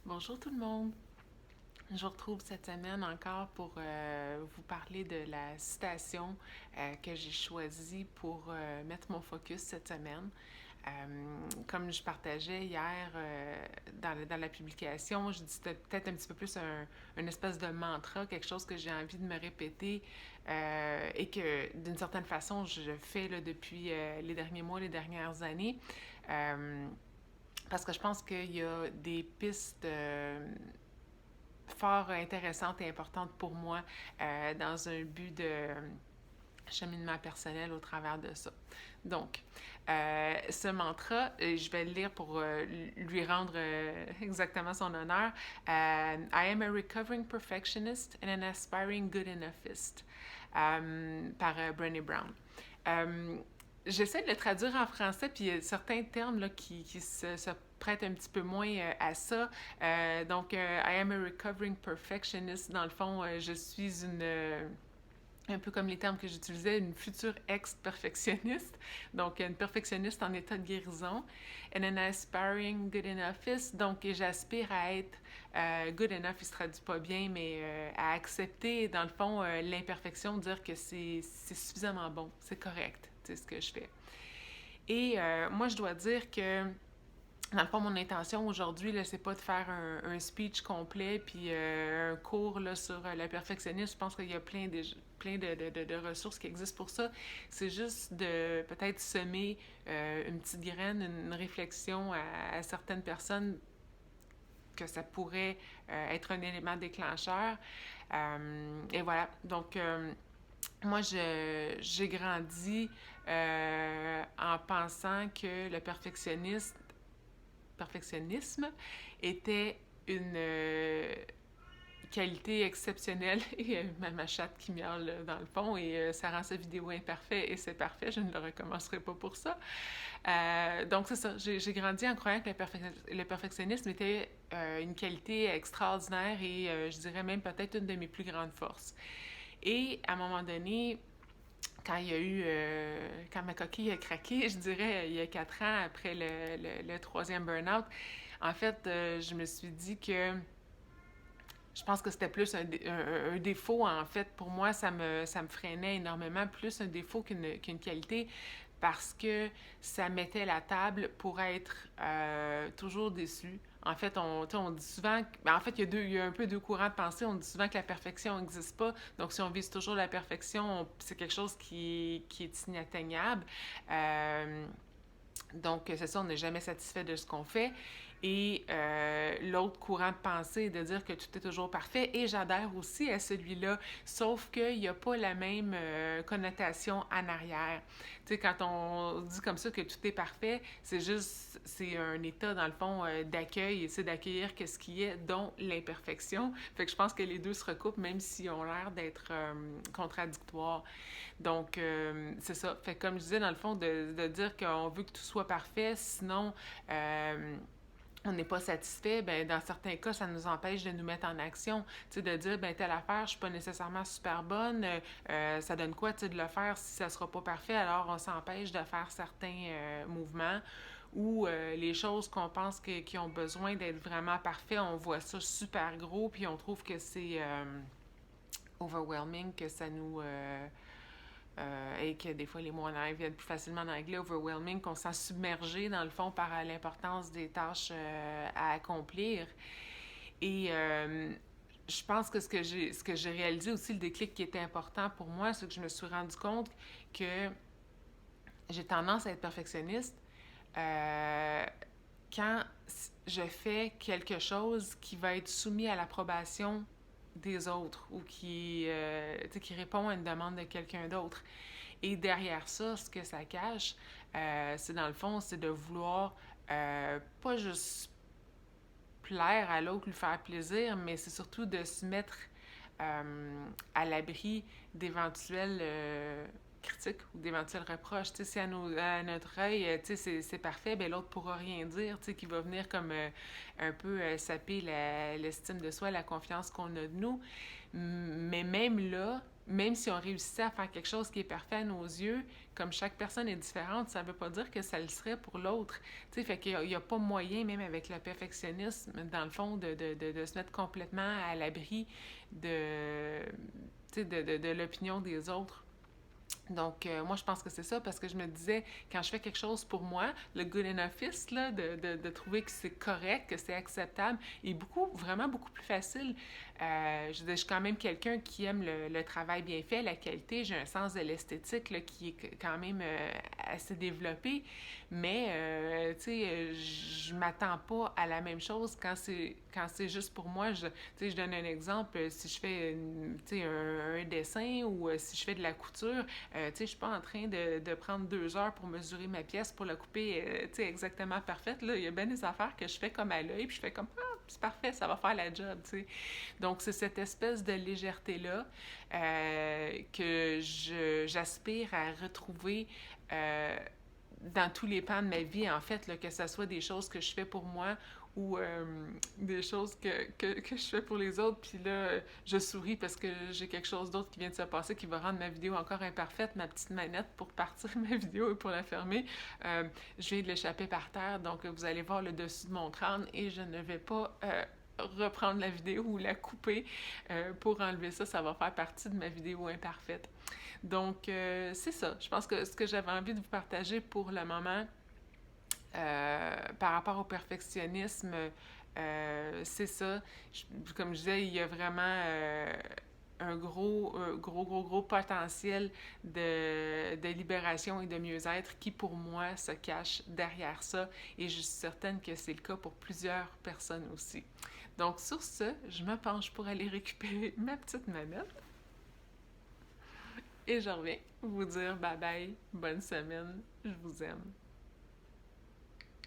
Bonjour tout le monde. Je vous retrouve cette semaine encore pour vous parler de la citation que j'ai choisie pour mettre mon focus cette semaine. Comme je partageais hier dans la publication, je dis c'était peut-être un petit peu plus une espèce de mantra, quelque chose que j'ai envie de me répéter et que d'une certaine façon je fais là, depuis les derniers mois, les dernières années. Euh, Parce que je pense qu'il y a des pistes fort intéressantes et importantes pour moi dans un but de cheminement personnel au travers de ça. Donc, ce mantra, je vais le lire pour lui rendre exactement son honneur. I am a recovering perfectionist and an aspiring good enoughist par Brené Brown. Euh, J'essaie de le traduire en français, puis il y a certains termes là, qui se prêtent un petit peu moins à ça. I am a recovering perfectionist. Dans le fond, je suis un peu comme les termes que j'utilisais, une future ex-perfectionniste, donc une perfectionniste en état de guérison, and an aspiring good enoughist, donc j'aspire à être good enough, il se traduit pas bien, mais à accepter, dans le fond, l'imperfection, dire que c'est suffisamment bon, c'est correct, c'est ce que je fais. Et moi, je dois dire que dans le fond, mon intention aujourd'hui, là, c'est pas de faire un speech complet puis un cours là, sur le perfectionnisme. Je pense qu'il y a plein de ressources qui existent pour ça. C'est juste de peut-être semer une petite graine, une réflexion à certaines personnes que ça pourrait être un élément déclencheur. Et voilà. Donc, moi, j'ai grandi en pensant que le perfectionnisme était une qualité exceptionnelle et ma chatte qui miaule dans le fond et ça rend sa vidéo imparfait et c'est parfait, je ne le recommencerai pas pour ça. Donc c'est ça, j'ai grandi en croyant que le perfectionnisme était une qualité extraordinaire et je dirais même peut-être une de mes plus grandes forces. Et à un moment donné, quand il y a eu, quand ma coquille a craqué, je dirais, il y a 4 ans après le troisième burn-out, en fait, je me suis dit que je pense que c'était plus un défaut, en fait. Pour moi, ça me freinait énormément, plus un défaut qu'une qualité, parce que ça mettait la table pour être toujours déçu. En fait, on dit souvent, en fait, il y a un peu deux courants de pensée. On dit souvent que la perfection n'existe pas. Donc, si on vise toujours la perfection, c'est quelque chose qui est inatteignable. Donc, c'est ça, on n'est jamais satisfait de ce qu'on fait. Et l'autre courant de pensée est de dire que tout est toujours parfait. Et j'adhère aussi à celui-là, sauf qu'il n'y a pas la même connotation en arrière. Tu sais, quand on dit comme ça que tout est parfait, c'est un état, dans le fond, d'accueil, et c'est d'accueillir ce qui est, dont l'imperfection. Fait que je pense que les deux se recoupent, même s'ils ont l'air d'être contradictoires. Donc, c'est ça. Fait que comme je disais, dans le fond, de dire qu'on veut que tout soit parfait, sinon, on n'est pas satisfait, ben dans certains cas, ça nous empêche de nous mettre en action. Tu sais, de dire, ben telle affaire, je suis pas nécessairement super bonne, ça donne quoi, tu sais, de le faire si ça sera pas parfait, alors on s'empêche de faire certains mouvements ou les choses qu'on pense qui ont besoin d'être vraiment parfaits, on voit ça super gros, puis on trouve que c'est overwhelming, que ça nous... et que des fois les mots en anglais viennent plus facilement en anglais, overwhelming, qu'on se sent submergé dans le fond par l'importance des tâches à accomplir. Et je pense que ce que j'ai réalisé aussi, le déclic qui était important pour moi, c'est que je me suis rendu compte que j'ai tendance à être perfectionniste euh, quand je fais quelque chose qui va être soumis à l'approbation des autres ou qui répond à une demande de quelqu'un d'autre. Et derrière ça, ce que ça cache, c'est dans le fond, c'est de vouloir pas juste plaire à l'autre, lui faire plaisir, mais c'est surtout de se mettre à l'abri d'éventuelles critiques ou d'éventuels reproches. Tu sais, si à notre œil, tu sais, c'est parfait, ben l'autre pourra rien dire, tu sais, qui va venir comme un peu saper l'estime de soi, la confiance qu'on a de nous. Mais même là, même si on réussissait à faire quelque chose qui est parfait à nos yeux, comme chaque personne est différente, ça ne veut pas dire que ça le serait pour l'autre. Tu sais, fait qu'il n'y a pas moyen, même avec le perfectionnisme, dans le fond, de se mettre complètement à l'abri de, tu sais, de l'opinion des autres. Donc, moi, je pense que c'est ça, parce que je me disais, quand je fais quelque chose pour moi, le good enoughness, là, de trouver que c'est correct, que c'est acceptable, est vraiment beaucoup plus facile. Je suis quand même quelqu'un qui aime le travail bien fait, la qualité. J'ai un sens de l'esthétique là, qui est quand même assez développé, mais, tu sais, je m'attends pas à la même chose quand c'est juste pour moi. Tu sais, je donne un exemple. Si je fais, tu sais, un dessin ou si je fais de la couture, tu sais, je suis pas en train de prendre 2 heures pour mesurer ma pièce pour la couper, tu sais, exactement parfaite. Là, il y a bien des affaires que je fais comme à l'œil, puis je fais comme, ah, c'est parfait, ça va faire la job, tu sais. Donc, c'est cette espèce de légèreté-là que j'aspire à retrouver dans tous les pans de ma vie, en fait, là, que ce soit des choses que je fais pour moi ou des choses que je fais pour les autres. Puis là, je souris parce que j'ai quelque chose d'autre qui vient de se passer qui va rendre ma vidéo encore imparfaite. Ma petite manette pour partir ma vidéo et pour la fermer, je viens de l'échapper par terre. Donc, vous allez voir le dessus de mon crâne et je ne vais pas reprendre la vidéo ou la couper pour enlever ça. Ça va faire partie de ma vidéo imparfaite. Donc, c'est ça. Je pense que ce que j'avais envie de vous partager pour le moment, par rapport au perfectionnisme, c'est ça. Comme je disais, il y a vraiment un gros potentiel de libération et de mieux-être qui, pour moi, se cache derrière ça. Et je suis certaine que c'est le cas pour plusieurs personnes aussi. Donc, sur ce, je me penche pour aller récupérer ma petite manette. Et je reviens vous dire bye bye, bonne semaine, je vous aime.